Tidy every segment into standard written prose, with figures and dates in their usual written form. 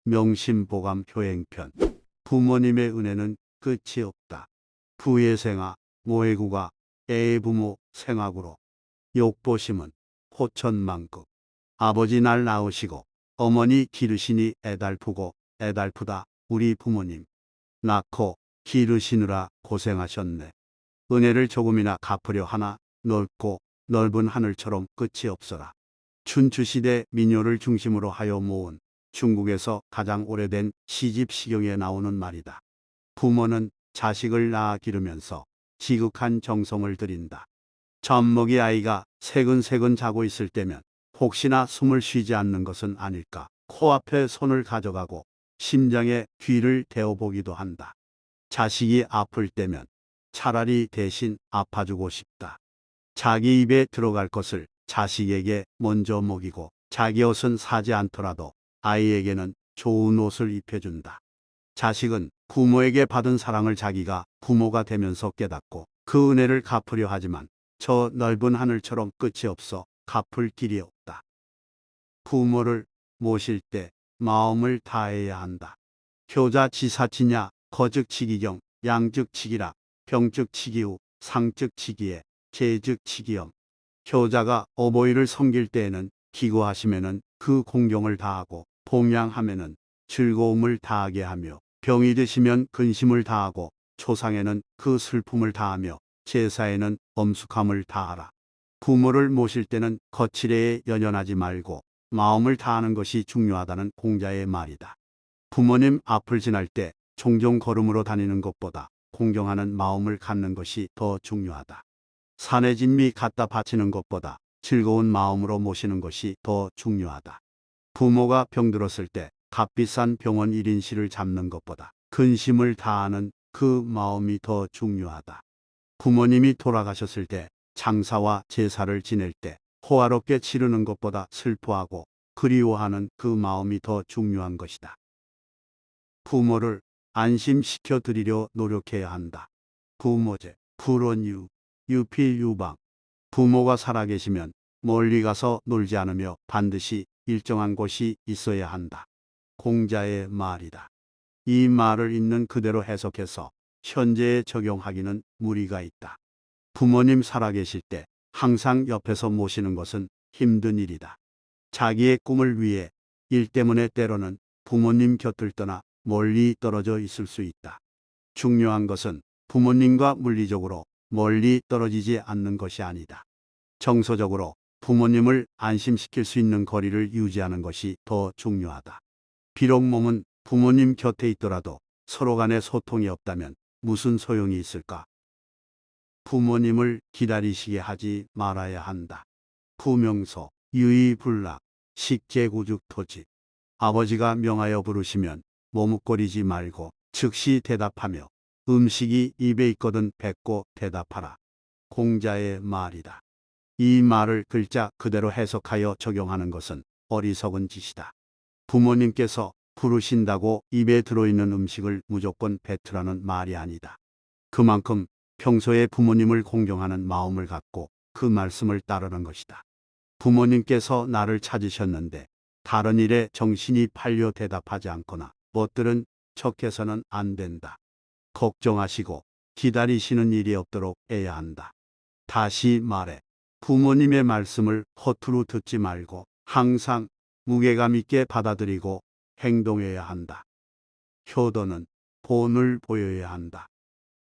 명심보감 효행편. 부모님의 은혜는 끝이 없다. 부예생아 모해구가 애부모 생악으로 욕보심은 호천만국. 아버지 날 낳으시고 어머니 기르시니 애달프고 애달프다 우리 부모님. 낳고 기르시느라 고생하셨네. 은혜를 조금이나 갚으려 하나 넓고 넓은 하늘처럼 끝이 없어라. 춘추시대 민요를 중심으로 하여 모은 중국에서 가장 오래된 시집 시경에 나오는 말이다. 부모는 자식을 낳아 기르면서 지극한 정성을 들인다. 젖먹이 아이가 새근새근 자고 있을 때면 혹시나 숨을 쉬지 않는 것은 아닐까 코앞에 손을 가져가고 심장에 귀를 대어보기도 한다. 자식이 아플 때면 차라리 대신 아파주고 싶다. 자기 입에 들어갈 것을 자식에게 먼저 먹이고 자기 옷은 사지 않더라도 아이에게는 좋은 옷을 입혀준다. 자식은 부모에게 받은 사랑을 자기가 부모가 되면서 깨닫고 그 은혜를 갚으려 하지만 저 넓은 하늘처럼 끝이 없어 갚을 길이 없다. 부모를 모실 때 마음을 다해야 한다. 효자지사치냐 거즉치기경 양즉치기라 병즉치기우 상즉치기에 계즉치기염. 효자가 어버이를 섬길 때에는 기거하시면은 그 공경을 다하고 봉양하면은 즐거움을 다하게 하며 병이 드시면 근심을 다하고 초상에는 그 슬픔을 다하며 제사에는 엄숙함을 다하라. 부모를 모실 때는 거칠애에 연연하지 말고 마음을 다하는 것이 중요하다는 공자의 말이다. 부모님 앞을 지날 때 종종 걸음으로 다니는 것보다 공경하는 마음을 갖는 것이 더 중요하다. 산의 진미 갖다 바치는 것보다 즐거운 마음으로 모시는 것이 더 중요하다. 부모가 병들었을 때 값비싼 병원 1인실을 잡는 것보다 근심을 다하는 그 마음이 더 중요하다. 부모님이 돌아가셨을 때 장사와 제사를 지낼 때 호화롭게 치르는 것보다 슬퍼하고 그리워하는 그 마음이 더 중요한 것이다. 부모를 안심시켜 드리려 노력해야 한다. 부모제, 불원유, 유필유방. 부모가 살아계시면 멀리 가서 놀지 않으며 반드시 일정한 곳이 있어야 한다. 공자의 말이다. 이 말을 있는 그대로 해석해서 현재에 적용하기는 무리가 있다. 부모님 살아계실 때 항상 옆에서 모시는 것은 힘든 일이다. 자기의 꿈을 위해 일 때문에 때로는 부모님 곁을 떠나 멀리 떨어져 있을 수 있다. 중요한 것은 부모님과 물리적으로 멀리 떨어지지 않는 것이 아니다. 정서적으로 부모님을 안심시킬 수 있는 거리를 유지하는 것이 더 중요하다. 비록 몸은 부모님 곁에 있더라도 서로 간에 소통이 없다면 무슨 소용이 있을까? 부모님을 기다리시게 하지 말아야 한다. 부명소, 유의불락, 식재구죽토지. 아버지가 명하여 부르시면 머뭇거리지 말고 즉시 대답하며 음식이 입에 있거든 뱉고 대답하라. 공자의 말이다. 이 말을 글자 그대로 해석하여 적용하는 것은 어리석은 짓이다. 부모님께서 부르신다고 입에 들어있는 음식을 무조건 뱉으라는 말이 아니다. 그만큼 평소에 부모님을 공경하는 마음을 갖고 그 말씀을 따르는 것이다. 부모님께서 나를 찾으셨는데 다른 일에 정신이 팔려 대답하지 않거나 멋들은 척해서는 안 된다. 걱정하시고 기다리시는 일이 없도록 해야 한다. 다시 말해 부모님의 말씀을 허투루 듣지 말고 항상 무게감 있게 받아들이고 행동해야 한다. 효도는 본을 보여야 한다.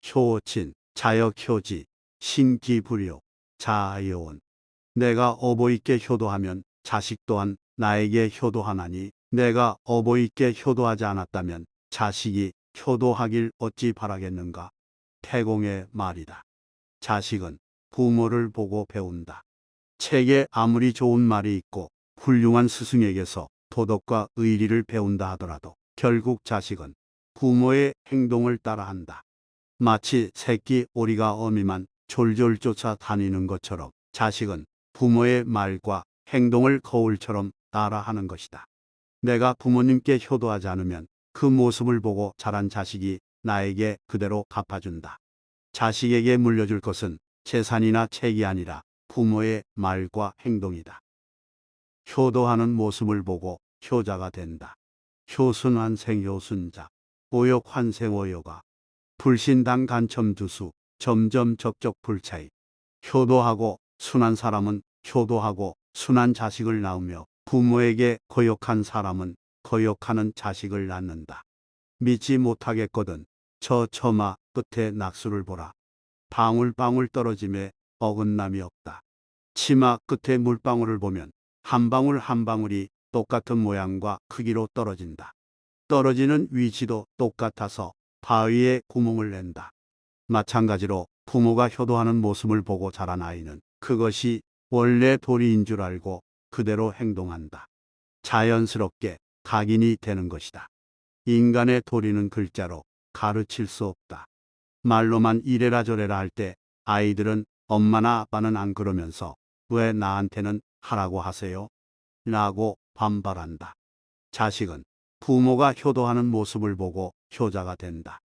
효친, 자역효지, 신기불효, 자아여원. 내가 어버이께 효도하면 자식 또한 나에게 효도하나니 내가 어버이께 효도하지 않았다면 자식이 효도하길 어찌 바라겠는가. 태공의 말이다. 자식은 부모를 보고 배운다. 책에 아무리 좋은 말이 있고 훌륭한 스승에게서 도덕과 의리를 배운다 하더라도 결국 자식은 부모의 행동을 따라한다. 마치 새끼 오리가 어미만 졸졸 쫓아 다니는 것처럼 자식은 부모의 말과 행동을 거울처럼 따라하는 것이다. 내가 부모님께 효도하지 않으면 그 모습을 보고 자란 자식이 나에게 그대로 갚아준다. 자식에게 물려줄 것은 재산이나 책이 아니라 부모의 말과 행동이다. 효도하는 모습을 보고 효자가 된다. 효순환생 효순자, 오욕환생 오욕아, 불신당 간첨두수, 점점 접촉 불차이. 효도하고 순한 사람은 효도하고 순한 자식을 낳으며 부모에게 거역한 사람은 거역하는 자식을 낳는다. 믿지 못하겠거든 저 처마 끝에 낙수를 보라. 방울방울 떨어짐에 어긋남이 없다. 치마 끝에 물방울을 보면 한 방울 한 방울이 똑같은 모양과 크기로 떨어진다. 떨어지는 위치도 똑같아서 바위에 구멍을 낸다. 마찬가지로 부모가 효도하는 모습을 보고 자란 아이는 그것이 원래 도리인 줄 알고 그대로 행동한다. 자연스럽게 각인이 되는 것이다. 인간의 도리는 글자로 가르칠 수 없다. 말로만 이래라 저래라 할 때 아이들은 엄마나 아빠는 안 그러면서 왜 나한테는 하라고 하세요? 라고 반발한다. 자식은 부모가 효도하는 모습을 보고 효자가 된다.